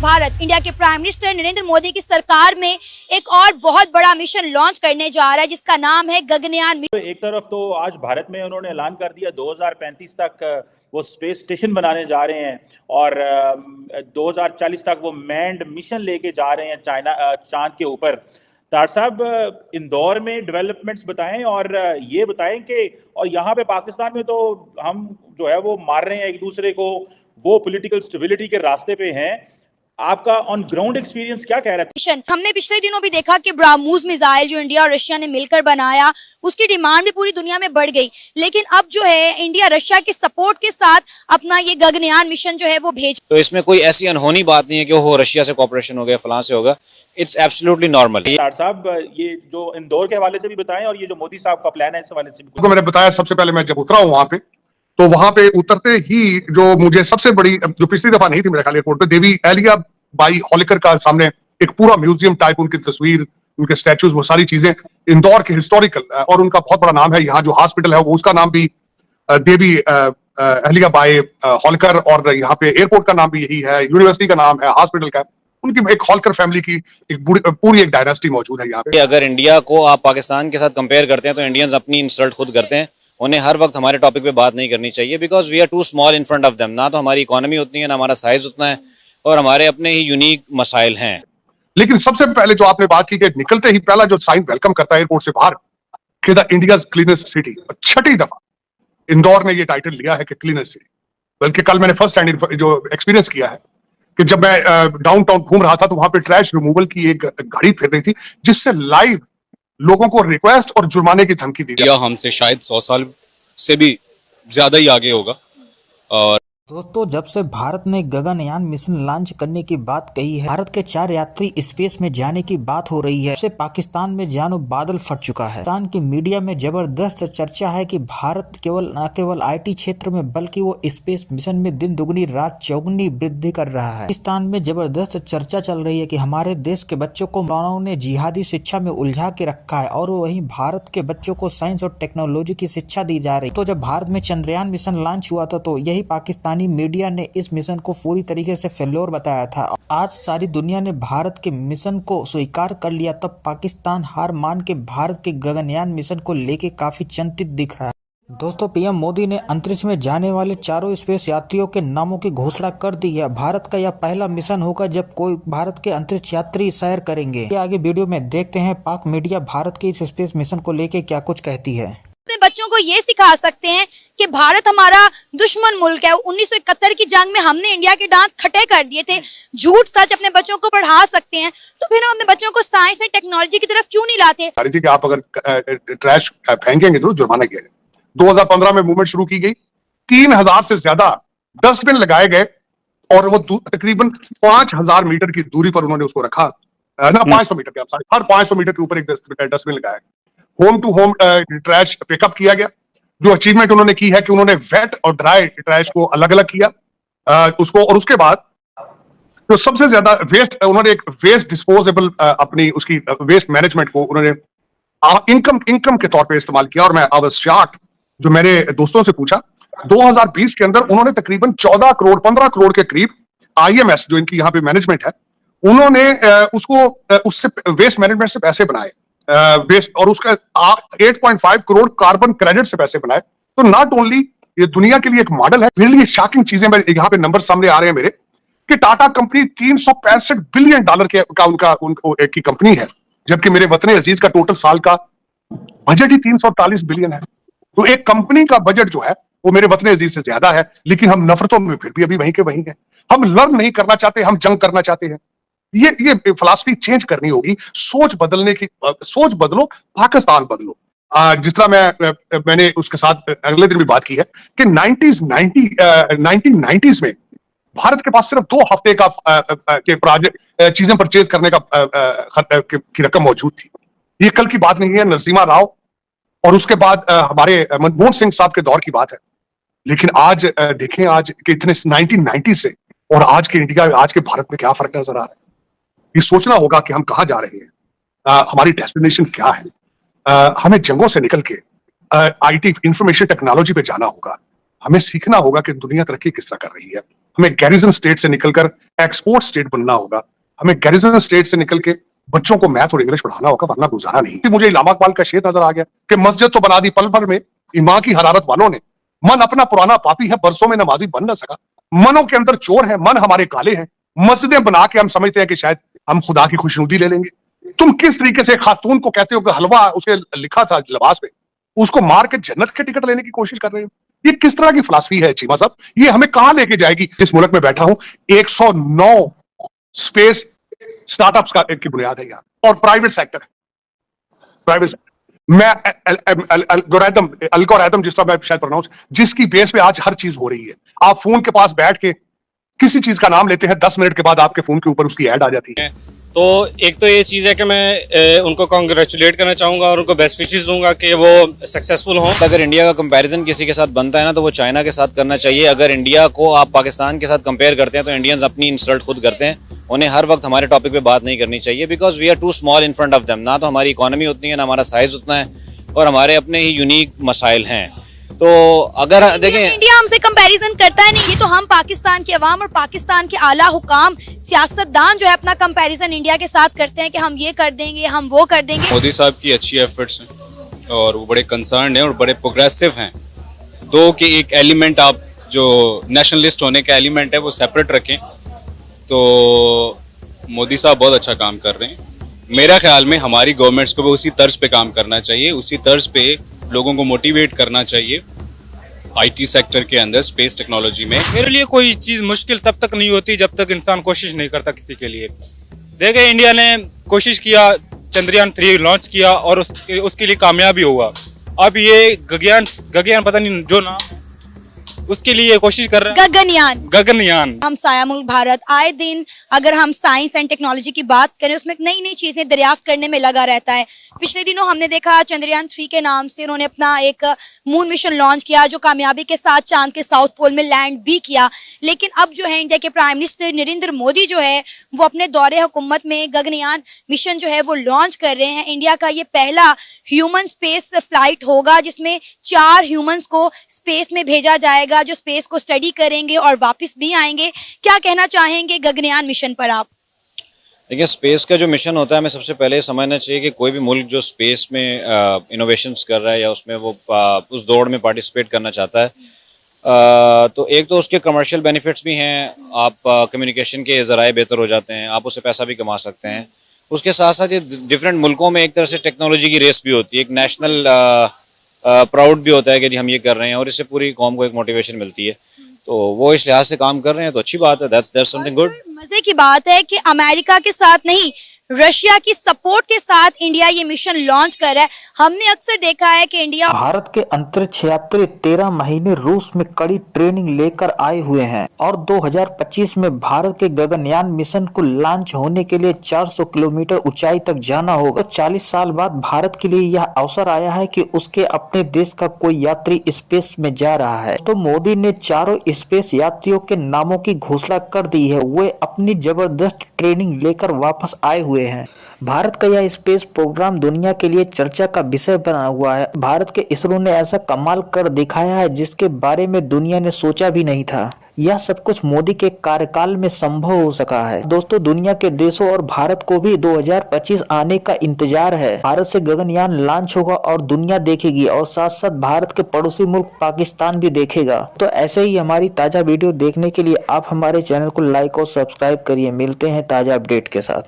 Bharat India के prime minister Narendra Modi की सरकार में एक और बहुत बड़ा मिशन लॉन्च करने जा रहा है जिसका नाम है गगनयान मिशन। एक तरफ तो आज भारत में उन्होंने ऐलान कर दिया 2035 तक वो स्पेस स्टेशन बनाने जा रहे हैं और 2040 तक वो मैन्ड मिशन लेके जा रहे हैं चांद के ऊपर। तार साहब, इंदौर में डेवलपमेंट्स बताएं और ये बताएं कि और यहाँ पे पाकिस्तान में तो हम जो है वो मार रहे हैं एक दूसरे को, वो पॉलिटिकल स्टेबिलिटी के रास्ते पे हैं। आपका ऑन ग्राउंड एक्सपीरियंस क्या कह रहा है? हमने पिछले दिनों भी देखा कि ब्राह्मोस मिसाइल जो इंडिया और रशिया ने मिलकर बनाया, उसकी डिमांड भी पूरी दुनिया में बढ़ गई। लेकिन अब जो है इंडिया रशिया के सपोर्ट के साथ अपना ये गगनयान मिशन जो है वो भेज, तो इसमें कोई ऐसी अनहोनी बात नहीं है कि वो रशिया से कॉपरेशन हो गया, फलां से होगा। It's absolutely normal. साहब, ये जो इंदौर के हवाले से भी बताएं और ये जो मोदी साहब का प्लान है इस हवाले से भी। मैंने बताया, सबसे पहले मैं जब उतरा हूं वहां पे, तो वहां पे उतरते ही जो मुझे सबसे बड़ी, जो पिछली दफा नहीं थी मेरे ख्याल एयरपोर्ट पे, देवी अहल्या बाई होलकर का सामने एक पूरा म्यूजियम टाइप, उनकी तस्वीर, उनके स्टैचूज, वो सारी चीजें इंदौर के हिस्टोरिकल, और उनका बहुत बड़ा नाम है। यहाँ जो हॉस्पिटल है वो उसका नाम भी देवी अहल्या बाई होलकर, और यहाँ पे एयरपोर्ट का नाम भी यही है, यूनिवर्सिटी का नाम है, हॉस्पिटल का। उनकी एक होलकर फैमिली की एक पूरी एक डायनेस्टी मौजूद है यहाँ पे। अगर इंडिया को आप पाकिस्तान के साथ कंपेयर करते हैं तो इंडियंस अपनी इंसल्ट खुद करते हैं। उन्हें हर वक्त हमारे टॉपिक पे बात नहीं करनी चाहिए, because we are too small in front of them. ना तो हमारी इकोनॉमी उतनी है, ना हमारा साइज उतना है, और हमारे अपने ही यूनिक मसाइल हैं। लेकिन सबसे पहले जो आपने बात की कि निकलते ही पहला जो साइन वेलकम करता है एयरपोर्ट से बाहर कि द इंडियाज क्लीनेस्ट सिटी, छठी दफा इंदौर ने ये टाइटल लिया है कि क्लीनेस्ट सिटी। बल्कि कल मैंने फर्स्ट हैंड जो एक्सपीरियंस किया है कि जब मैं डाउनटाउन घूम रहा था तो वहां पे ट्रैश रिमूवल की एक घड़ी फिर रही थी, जिससे लाइव लोगों को रिक्वेस्ट और जुर्माने की धमकी दी गई। हमसे शायद 100 साल से भी ज्यादा ही आगे होगा। और दोस्तों, जब से भारत ने गगनयान मिशन लॉन्च करने की बात कही है, भारत के 4 यात्री स्पेस में जाने की बात हो रही है, उससे पाकिस्तान में जानो बादल फट चुका है। पाकिस्तान की मीडिया में जबरदस्त चर्चा है कि भारत न केवल IT क्षेत्र में बल्कि वो स्पेस मिशन में दिन दुगनी रात चौगुनी वृद्धि कर रहा है। पाकिस्तान में जबरदस्त चर्चा चल रही है कि हमारे देश के बच्चों को मौलानाओं ने जिहादी शिक्षा में उलझा के रखा है, और वहीं भारत के बच्चों को साइंस और टेक्नोलॉजी की शिक्षा दी जा रही है। तो जब भारत में चंद्रयान मिशन लॉन्च हुआ था तो यही पाकिस्तानी मीडिया ने इस मिशन को पूरी तरीके से फेल्योर बताया था। आज सारी दुनिया ने भारत के मिशन को स्वीकार कर लिया, तब पाकिस्तान हार मान के भारत के गगनयान मिशन को लेके काफी चिंतित दिख रहा है। दोस्तों, PM मोदी ने अंतरिक्ष में जाने वाले 4 स्पेस यात्रियों के नामों की घोषणा कर दी है। भारत का यह पहला मिशन होगा जब कोई भारत के अंतरिक्ष यात्री सैर करेंगे। आगे वीडियो में देखते हैं पाक मीडिया भारत के इस स्पेस मिशन को लेके क्या कुछ कहती है। अपने बच्चों को ये सिखा सकते हैं कि भारत हमारा दुश्मन मुल्क है। 1971 की जंग में हमने इंडिया के दांत खट्टे कर दिए थे। झूठ सच अपने बच्चों को पढ़ा सकते हैं, तो फिर हम अपने बच्चों को साइंस और टेक्नोलॉजी की तरफ क्यों नहीं लाते? कि आप अगर ट्रैश फेंकेंगे तो जुर्माना किया जाएगा। 2015 में मूवमेंट शुरू की गई, 3000 से ज्यादा डस्टबिन लगाए गए, और वो तकरीबन 5000 मीटर की दूरी पर उन्होंने उसको रखा ना, 500 मीटर के, हर 500 मीटर के ऊपर एक डस्टबिन लगाया। Home to home trash pickup किया गया। जो अचीवमेंट उन्होंने की है कि उन्होंने वेट और ड्राई ट्रैश को अलग अलग किया उसको, और उसके बाद जो सबसे ज्यादा वेस्ट, उन्होंने एक वेस्ट डिस्पोजेबल अपनी उसकी वेस्ट मैनेजमेंट को उन्होंने इनकम के तौर पे इस्तेमाल किया। और मैं आई वाज शॉक्ड, जो मैंने दोस्तों से पूछा, 2020 के अंदर उन्होंने तकरीबन 14 करोड़ 15 करोड़ के करीब IMS जो इनकी यहाँ पे मैनेजमेंट है, उन्होंने उससे वेस्ट मैनेजमेंट से पैसे बनाए, वेस्ट, और उसका 8.5 करोड़ कार्बन क्रेडिट से पैसे बनाए। तो नॉट ओनली ये दुनिया के लिए एक मॉडल है। मेरे लिए शॉकिंग चीजें, मैं यहाँ पे नंबर सामने आ रहे हैं मेरे, कि टाटा कंपनी 365 बिलियन डॉलर की कंपनी है, जबकि मेरे वतन अजीज का टोटल साल का बजट ही 340 बिलियन है। तो एक कंपनी का बजट जो है वो मेरे वतन अजीज से ज्यादा है, लेकिन हम नफरतों में फिर भी अभी वहीं के वहीं हैं। हम लर्न नहीं करना चाहते, हम जंग करना चाहते हैं। ये फिलॉसफी चेंज करनी होगी, सोच बदलने की, सोच बदलो, पाकिस्तान बदलो। जिस तरह मैंने उसके साथ अगले दिन भी बात की है कि 1990s में भारत के पास सिर्फ 2 हफ्ते का के प्रोजेक्ट चीजें परचेज करने की रकम मौजूद थी। ये कल की बात नहीं है, नरसिम्हा राव और उसके बाद हमारे मनमोहन सिंह साहब के दौर की बात है। लेकिन आज देखें, आज के इतने 1990 से और आज के इंडिया, आज के भारत में क्या फर्क नजर आ रहा है। ये सोचना होगा कि हम कहाँ जा रहे हैं, हमारी डेस्टिनेशन क्या है। हमें जंगों से निकल के IT इंफॉर्मेशन टेक्नोलॉजी पे जाना होगा। हमें सीखना होगा कि दुनिया तरक्की किस तरह कर रही है। हमें गैरिजन स्टेट से निकलकर एक्सपोर्ट स्टेट बनना होगा। हमें गैरिजन स्टेट से निकल के बच्चों को मैथ और इंग्लिश पढ़ाना होगा, वरना गुजारा नहीं। मुझे इलामा इकबाल का शेर नजर आ गया कि मस्जिद तो बना दी पल भर में ईमान की हरारत वालों ने, मन अपना पुराना पापी है बरसों में नमाजी बन न सका। मनों के अंदर चोर है, मन हमारे काले हैं। मस्जिदें बना के हम समझते हैं कि शायद हम खुदा की खुशनुदी ले लेंगे। तुम किस तरीके से खातून को कहते हो कि हलवा उसके लिखा था लिबास पे, उसको मार के जन्नत के टिकट लेने की कोशिश कर रहे हो? ये किस तरह की फिलॉसफी है चीमा साहब? ये हमें कहां लेके जाएगी? जिस मुल्क में बैठा हूं 109 स्पेस स्टार्टअप्स का की बुनियाद है यहाँ, और प्राइवेट सेक्टर है, प्राइवेट सेक्टर। मैं अल्गोरिथम जिस तरह मैं शायद प्रोनाउंस, जिसकी बेस पे आज हर चीज हो रही है। आप फोन के पास बैठ के किसी चीज का नाम लेते हैं, 10 मिनट के बाद आपके फोन के ऊपर उसकी ऐड आ जाती है। तो एक तो ये चीज़ है कि मैं उनको कॉन्ग्रेचुलेट करना चाहूँगा और उनको बेस्ट विशेस दूंगा कि वो सक्सेसफुल हों। अगर इंडिया का कंपैरिजन किसी के साथ बनता है ना, तो वो चाइना के साथ करना चाहिए। अगर इंडिया को आप पाकिस्तान के साथ कंपेयर करते हैं तो इंडियंस अपनी इंसल्ट खुद करते हैं। उन्हें हर वक्त हमारे टॉपिक पे बात नहीं करनी चाहिए, because we are too small in front of them. ना तो हमारी इकोनॉमी उतनी है, ना हमारा साइज उतना है, और हमारे अपने ही यूनिक मसाइल हैं। तो अगर देखें, इंडिया हमसे कंपैरिजन करता है नहीं, ये तो हम पाकिस्तान के अवाम और पाकिस्तान के आला हुकाम सियासतदान जो है अपना कंपैरिजन इंडिया के साथ करते हैं कि हम ये कर देंगे, हम वो कर देंगे। मोदी साहब की अच्छी एफर्ट्स हैं और वो बड़े कंसर्न हैं और बड़े प्रोग्रेसिव हैं। दो कि एक एलिमेंट आप जो नेशनलिस्ट होने का एलिमेंट है वो सेपरेट रखें, तो मोदी साहब बहुत अच्छा काम कर रहे हैं। मेरा ख्याल में हमारी गवर्नमेंट्स को भी उसी तर्ज पे काम करना चाहिए, उसी तर्ज पे लोगों को मोटिवेट करना चाहिए आईटी सेक्टर के अंदर, स्पेस टेक्नोलॉजी में। मेरे लिए कोई चीज़ मुश्किल तब तक नहीं होती जब तक इंसान कोशिश नहीं करता किसी के लिए। देखे, इंडिया ने कोशिश किया, चंद्रयान 3 लॉन्च किया और उसके लिए कामयाब भी हुआ। अब ये गगनयान पता नहीं जो नाम, उसके लिए कोशिश कर रहे हैं, गगनयान। हम साया मुल्क भारत आए दिन अगर हम साइंस एंड टेक्नोलॉजी की बात करें, उसमें नई नई चीजें दरियाफ्त करने में लगा रहता है। पिछले दिनों हमने देखा चंद्रयान 3 के नाम से उन्होंने अपना एक मून मिशन लॉन्च किया, जो कामयाबी के साथ चांद के साउथ पोल में लैंड भी किया। लेकिन अब जो है इंडिया के प्राइम मिनिस्टर नरेंद्र मोदी जो है वो अपने दौरे हुकूमत में गगनयान मिशन जो है वो लॉन्च कर रहे हैं। इंडिया का ये पहला ह्यूमन स्पेस फ्लाइट होगा जिसमें 4 ह्यूमंस को स्पेस में भेजा जाएगा, जो स्पेस को स्टडी करेंगे और वापस भी आएंगे। क्या कहना चाहेंगे गगनयान मिशन पर आप? देखिए, स्पेस का जो मिशन होता है, हमें सबसे पहले समझना चाहिए कि कोई भी मुल्क जो स्पेस में इनोवेशंस कर रहा है या उसमें वो उस दौड़ में पार्टिसिपेट करना चाहता है, तो एक तो उसके कमर्शियल बेनिफिट्स भी हैं। आप कम्युनिकेशन के ज़राए बेहतर हो जाते हैं, आप उससे पैसा भी कमा सकते हैं। उसके साथ साथ ये डिफरेंट मुल्कों में एक तरह से टेक्नोलॉजी की रेस भी होती है, एक नेशनल प्राउड भी होता है कि जी हम ये कर रहे हैं, और इससे पूरी कौम को एक मोटिवेशन मिलती है। तो वो इस लिहाज से काम कर रहे हैं, तो अच्छी बात है। That's something good. मजे की बात है कि अमेरिका के साथ नहीं, रशिया की सपोर्ट के साथ इंडिया ये मिशन लॉन्च कर रहा है। हमने अक्सर देखा है कि इंडिया भारत के अंतरिक्ष यात्री 13 महीने रूस में कड़ी ट्रेनिंग लेकर आए हुए हैं और 2025 में भारत के गगनयान मिशन को लॉन्च होने के लिए 400 किलोमीटर ऊंचाई तक जाना होगा। तो 40 साल बाद भारत के लिए यह अवसर आया है कि उसके अपने देश का कोई यात्री स्पेस में जा रहा है। तो मोदी ने चारों स्पेस यात्रियों के नामों की घोषणा कर दी है। वे अपनी जबरदस्त ट्रेनिंग लेकर वापस आए हुए हैं। भारत का यह स्पेस प्रोग्राम दुनिया के लिए चर्चा का विषय बना हुआ है। भारत के इसरो ने ऐसा कमाल कर दिखाया है जिसके बारे में दुनिया ने सोचा भी नहीं था। यह सब कुछ मोदी के कार्यकाल में संभव हो सका है। दोस्तों, दुनिया के देशों और भारत को भी 2025 आने का इंतजार है। भारत से गगनयान लॉन्च होगा और दुनिया देखेगी, और साथ साथ भारत के पड़ोसी मुल्क पाकिस्तान भी देखेगा। तो ऐसे ही हमारी ताजा वीडियो देखने के लिए आप हमारे चैनल को लाइक और सब्सक्राइब करिए। मिलते हैं ताजा अपडेट के साथ।